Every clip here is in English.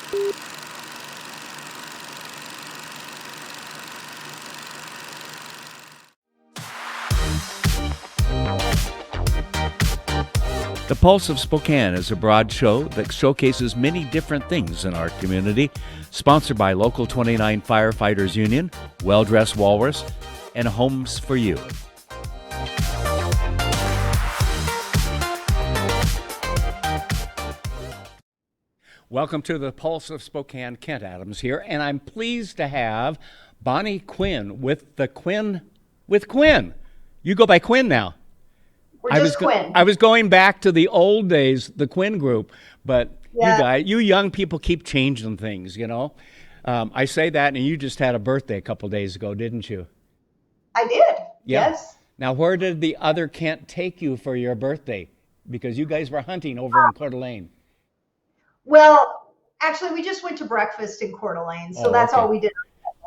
The Pulse of Spokane is a broad show that showcases many different things in our community, sponsored by Local 29 Firefighters Union, Well Dressed Walrus, and Homes for You. Welcome to the Pulse of Spokane. Kent Adams here, and I'm pleased to have Bonnie Quinn with Quinn. You go by Quinn now. Quinn. I was going back to the old days, the Quinn group, but you young people keep changing things, you know. I say that, and you just had a birthday a couple days ago, didn't you? I did, yeah. Yes. Now, where did the other Kent take you for your birthday? Because you guys were hunting over in Coeur d'Alene. Well, actually, we just went to breakfast in Coeur d'Alene, so that's all we did.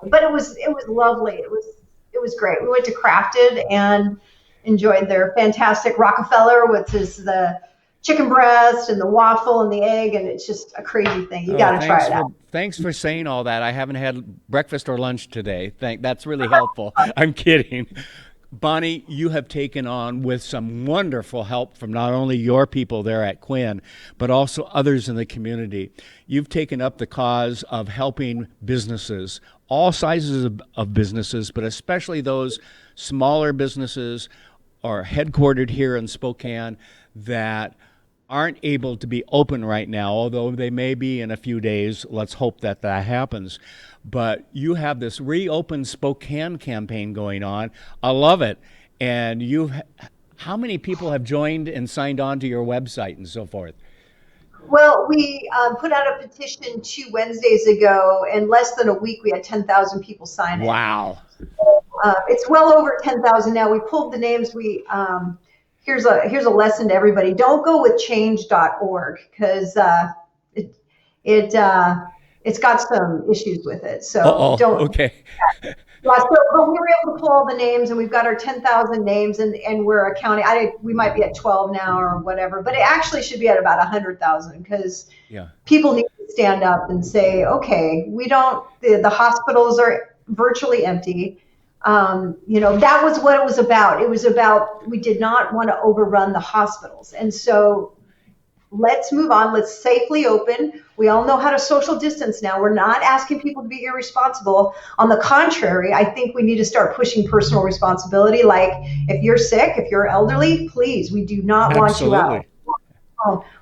But it was lovely. It was great. We went to Crafted and enjoyed their fantastic Rockefeller, which is the chicken breast and the waffle and the egg, and it's just a crazy thing. You got to try it out. Thanks for saying all that. I haven't had breakfast or lunch today. That's really helpful. I'm kidding. Bonnie, you have taken on, with some wonderful help from not only your people there at Quinn, but also others in the community. You've taken up the cause of helping businesses, all sizes of businesses, but especially those smaller businesses are headquartered here in Spokane that aren't able to be open right now, although they may be in a few days. Let's hope that happens. But you have this RE-OPEN Spokane campaign going on. I love it. And how many people have joined and signed on to your website and so forth? Well, we put out a petition 2 Wednesdays ago. In less than a week, we had 10,000 people sign in. Wow. It's well over 10,000 now. We pulled the names. Here's a lesson to everybody. Don't go with change.org because it's got some issues with it. So don't. Okay. But we were able to pull all the names, and we've got our 10,000 names, and we're accounting. We might be at 12 now or whatever, but it actually should be at about 100,000 because people need to stand up and say, okay, the hospitals are virtually empty. That was what it was about. It was about, we did not want to overrun the hospitals. And so let's move on. Let's safely open. We all know how to social distance now. We're not asking people to be irresponsible. On the contrary, I think we need to start pushing personal responsibility. Like, if you're sick, if you're elderly, please, we do not want you out.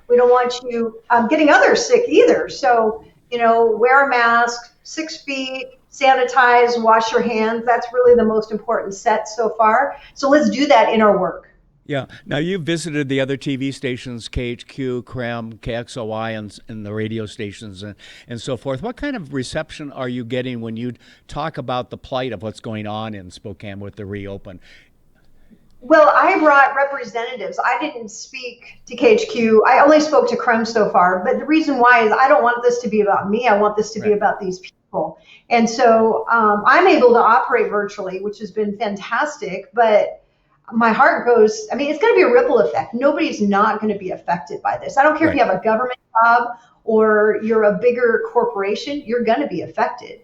We don't want you getting others sick either. So, wear a mask, 6 feet, sanitize, wash your hands. That's really the most important set so far. So let's do that in our work. Yeah. Now, you've visited the other TV stations, KHQ, KREM, KXOY, and the radio stations and so forth. What kind of reception are you getting when you talk about the plight of what's going on in Spokane with the RE-OPEN? Well, I brought representatives. I didn't speak to KHQ. I only spoke to KREM so far. But the reason why is I don't want this to be about me. I want this to be about these people. And so I'm able to operate virtually, which has been fantastic. But my heart goes, it's going to be a ripple effect. Nobody's not going to be affected by this. I don't care if you have a government job or you're a bigger corporation, you're going to be affected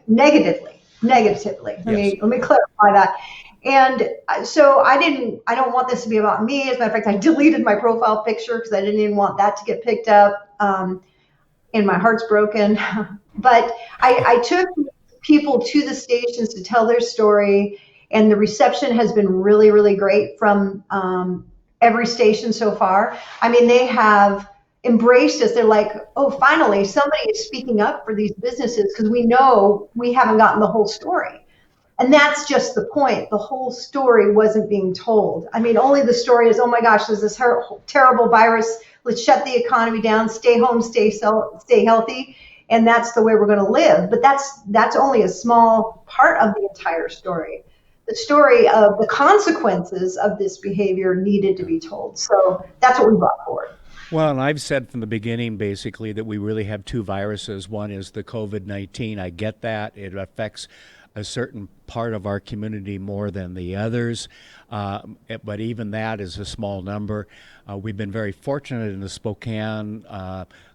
negatively. Let me clarify that. And so I don't want this to be about me. As a matter of fact, I deleted my profile picture because I didn't even want that to get picked up. And my heart's broken. But I took people to the stations to tell their story. And the reception has been really, really great from every station so far. They have embraced us. They're like, oh, finally, somebody is speaking up for these businesses because we know we haven't gotten the whole story. And that's just the point. The whole story wasn't being told. Only the story is, oh my gosh, there's this terrible virus. Let's shut the economy down, stay home, stay healthy. And that's the way we're going to live. But that's only a small part of the entire story. The story of the consequences of this behavior needed to be told. So that's what we brought forward. Well, and I've said from the beginning, basically, that we really have 2 viruses. One is the COVID-19. I get that. It affects a certain part of our community more than the others, but even that is a small number. We've been very fortunate in the Spokane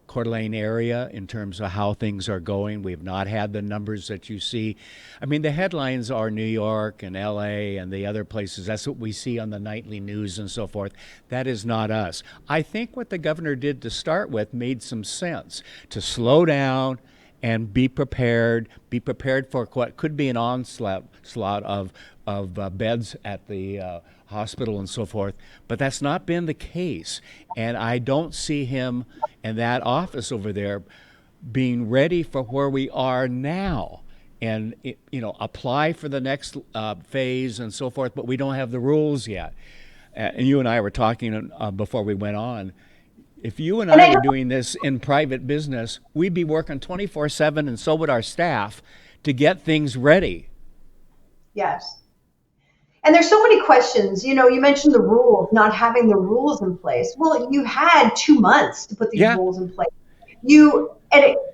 Coeur d'Alene area in terms of how things are going. We've not had the numbers that you see. I mean, the headlines are New York and LA and the other places. That's what we see on the nightly news and so forth. That is not us. I think what the governor did to start with made some sense, to slow down and be prepared for what could be an onslaught of beds at the hospital and so forth. But that's not been the case. And I don't see him and that office over there being ready for where we are now and apply for the next phase and so forth, but we don't have the rules yet. And you and I were talking before we went on. If you and I were doing this in private business, we'd be working 24/7, and so would our staff, to get things ready. Yes. And there's so many questions. You mentioned the rules, not having the rules in place. Well, you had 2 months to put these rules in place.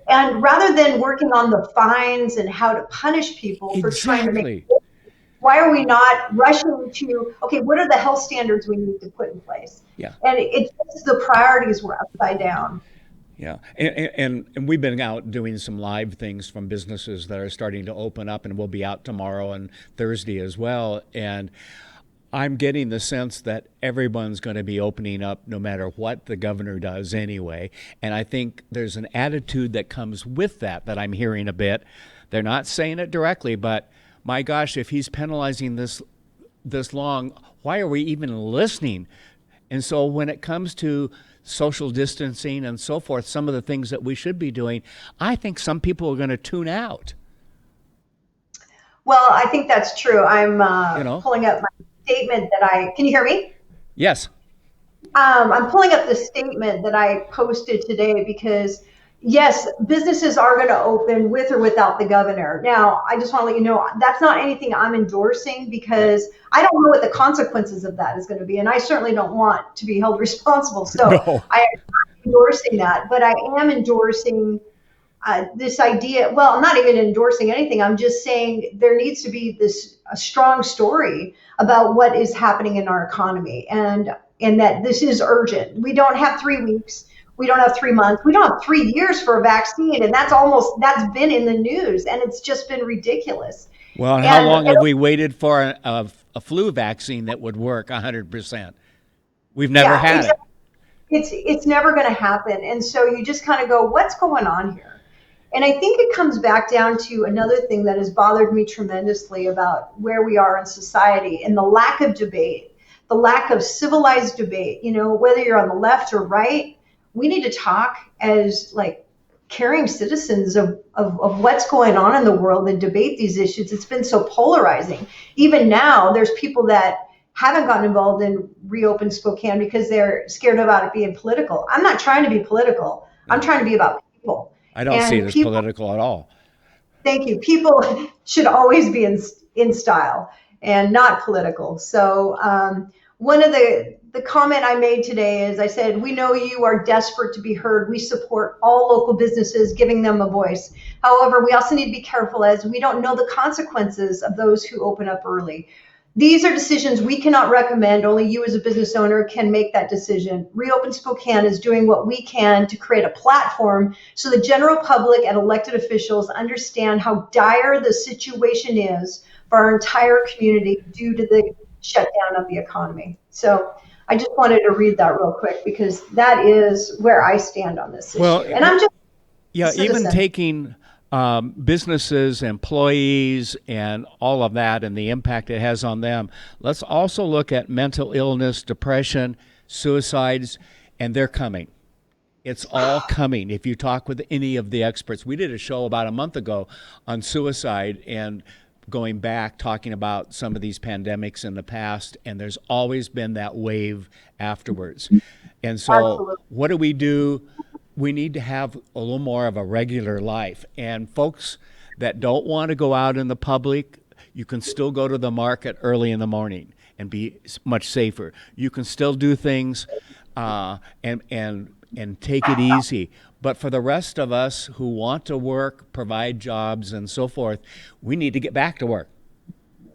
And rather than working on the fines and how to punish people for trying to make, why are we not rushing to, okay, what are the health standards we need to put in place? Yeah. And it's just the priorities were upside down. Yeah, and we've been out doing some live things from businesses that are starting to open up, and we'll be out tomorrow and Thursday as well. And I'm getting the sense that everyone's going to be opening up no matter what the governor does anyway. And I think there's an attitude that comes with that I'm hearing a bit. They're not saying it directly, but my gosh, if he's penalizing this long, why are we even listening? And so when it comes to social distancing and so forth, some of the things that we should be doing, I think some people are going to tune out. Well, I think that's true. I'm pulling up my statement can you hear me? Yes. I'm pulling up the statement that I posted today because, yes, businesses are going to open with or without the governor. Now, I just want to let you know, that's not anything I'm endorsing because I don't know what the consequences of that is going to be. And I certainly don't want to be held responsible. So No. I'm endorsing that. But I am endorsing this idea. Well, I'm not even endorsing anything. I'm just saying there needs to be a strong story about what is happening in our economy and that this is urgent. We don't have 3 weeks. We don't have 3 months. We don't have 3 years for a vaccine. And that's been in the news. And it's just been ridiculous. Well, and how long have we waited for a flu vaccine that would work 100%? We've never had it. It's never going to happen. And so you just kind of go, what's going on here? And I think it comes back down to another thing that has bothered me tremendously about where we are in society and the lack of debate, the lack of civilized debate. Whether you're on the left or right, we need to talk as caring citizens of what's going on in the world and debate these issues. It's been so polarizing. Even now, there's people that haven't gotten involved in RE-OPEN Spokane because they're scared about it being political. I'm not trying to be political. I'm trying to be about people. I don't see it as political at all. Thank you. People should always be in style and not political. So one of the comment I made today is I said, we know you are desperate to be heard. We support all local businesses, giving them a voice. However, we also need to be careful as we don't know the consequences of those who open up early. These are decisions we cannot recommend. Only you as a business owner can make that decision. RE-OPEN Spokane is doing what we can to create a platform so the general public and elected officials understand how dire the situation is for our entire community due to the shutdown of the economy. So I just wanted to read that real quick because that is where I stand on this issue. And I'm just even taking businesses, employees, and all of that and the impact it has on them. Let's also look at mental illness, depression, suicides, and they're coming. It's all coming. If you talk with any of the experts, we did a show about a month ago on suicide and going back, talking about some of these pandemics in the past, and there's always been that wave afterwards. And so what do? We need to have a little more of a regular life. And folks that don't want to go out in the public, you can still go to the market early in the morning and be much safer. You can still do things and take it easy. But for the rest of us who want to work, provide jobs, and so forth, we need to get back to work.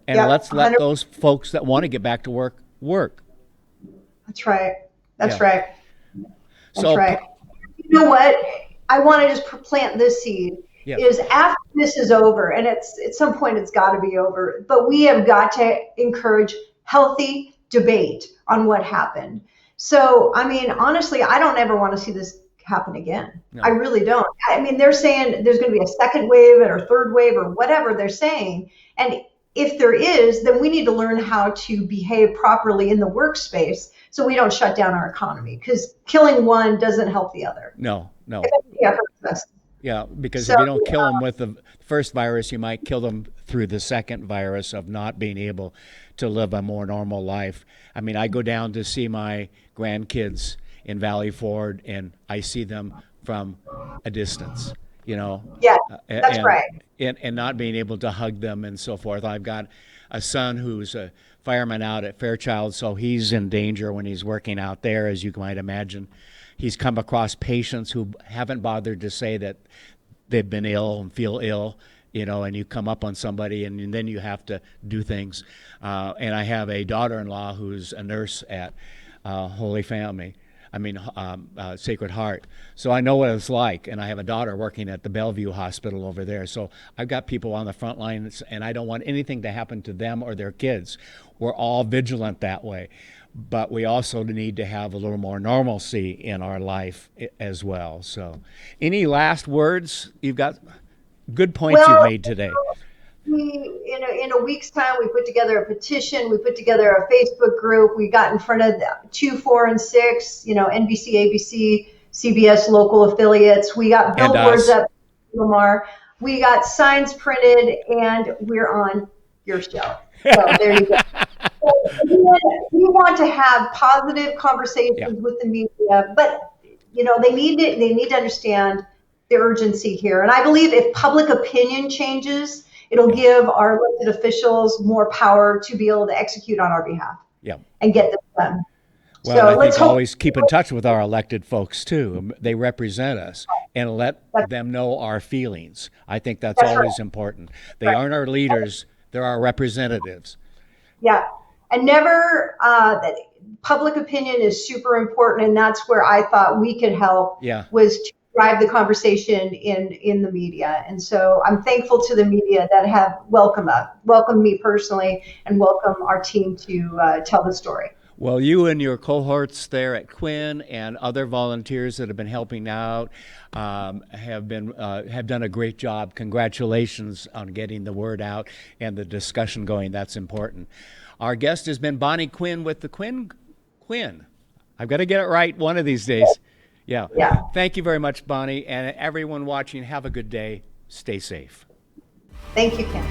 And let's let those folks that want to get back to work. That's right. That's right. That's right. you know what? I want to just plant this seed Yeah. is after this is over, and it's at some point it's got to be over, but we have got to encourage healthy debate on what happened. So, I mean, honestly, I don't ever want to see this happen again. I No. really don't. I mean, they're saying there's going to be a second wave or third wave or whatever they're saying. And if there is, then we need to learn how to behave properly in the workspace so we don't shut down our economy, because killing one doesn't help the other. No. No. Yeah, hurts us. Yeah, because So, if you don't kill them with the first virus, you might kill them through the second virus of not being able to live a more normal life. I mean, I go down to see my grandkids in Valley Ford, and I see them from a distance, you know, yeah, that's right. and not being able to hug them and so forth. I've got a son who's a fireman out at Fairchild, so he's in danger when he's working out there, as you might imagine. He's come across patients who haven't bothered to say that they've been ill and feel ill, you know, and you come up on somebody and then you have to do things. And I have a daughter-in-law who's a nurse at Holy Family. Sacred Heart. So I know what it's like, and I have a daughter working at the Bellevue Hospital over there. So I've got people on the front lines, and I don't want anything to happen to them or their kids. We're all vigilant that way. But we also need to have a little more normalcy in our life as well. So any last words? You've got good points you've made today. In a week's time, we put together a petition. We put together a Facebook group. We got in front of 2, 4, and 6, NBC, ABC, CBS local affiliates. We got billboards up in Lamar. We got signs printed, and we're on your show. So there you go. We want to have positive conversations with the media, but they need to understand the urgency here. And I believe if public opinion changes, it'll give our elected officials more power to be able to execute on our behalf and get this done. Well, so I think always keep in touch with our elected folks, too. They represent us, and let them know our feelings. I think that's always important. They aren't our leaders. They're our representatives. Yeah. And never, public opinion is super important, and that's where I thought we could help was to drive the conversation in the media. And so I'm thankful to the media that have welcomed me personally and welcome our team to tell the story. Well, you and your cohorts there at Quinn and other volunteers that have been helping out have done a great job. Congratulations on getting the word out and the discussion going. That's important. Our guest has been Bonnie Quinn with the Quinn. I've got to get it right one of these days. Yeah. Thank you very much, Bonnie. And everyone watching, have a good day. Stay safe. Thank you, Ken.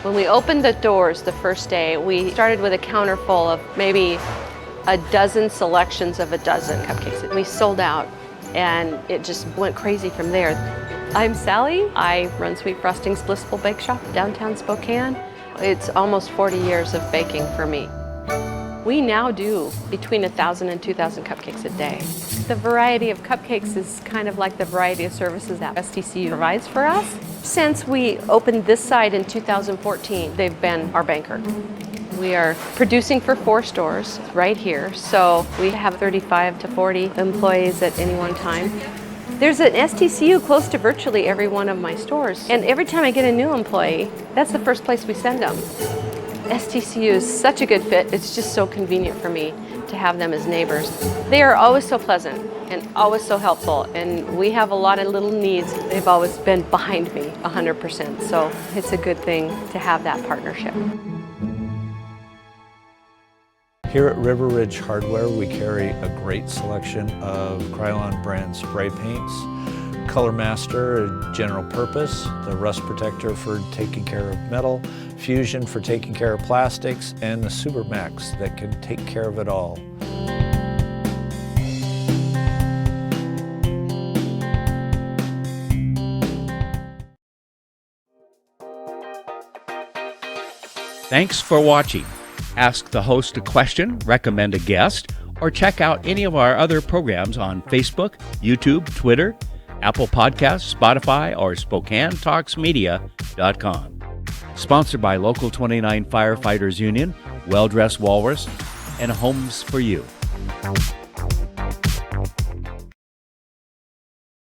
When we opened the doors the first day, we started with a counter full of maybe a dozen selections of a dozen cupcakes. We sold out, and it just went crazy from there. I'm Sally. I run Sweet Frosting's Blissful Bake Shop downtown Spokane. It's almost 40 years of baking for me. We now do between 1,000 and 2,000 cupcakes a day. The variety of cupcakes is kind of like the variety of services that STCU provides for us. Since we opened this site in 2014, they've been our banker. We are producing for 4 stores right here, so we have 35 to 40 employees at any one time. There's an STCU close to virtually every one of my stores, and every time I get a new employee, that's the first place we send them. STCU is such a good fit. It's just so convenient for me to have them as neighbors. They are always so pleasant and always so helpful, and we have a lot of little needs. They've always been behind me 100%, so it's a good thing to have that partnership. Here at River Ridge Hardware, we carry a great selection of Krylon brand spray paints, Color Master, general purpose, the Rust Protector for taking care of metal, Fusion for taking care of plastics, and the Super Max that can take care of it all. Thanks for watching. Ask the host a question, recommend a guest, or check out any of our other programs on Facebook, YouTube, Twitter, Apple Podcasts, Spotify, or SpokaneTalksMedia.com. Sponsored by Local 29 Firefighters Union, Well Dressed Walrus, and Homes for You.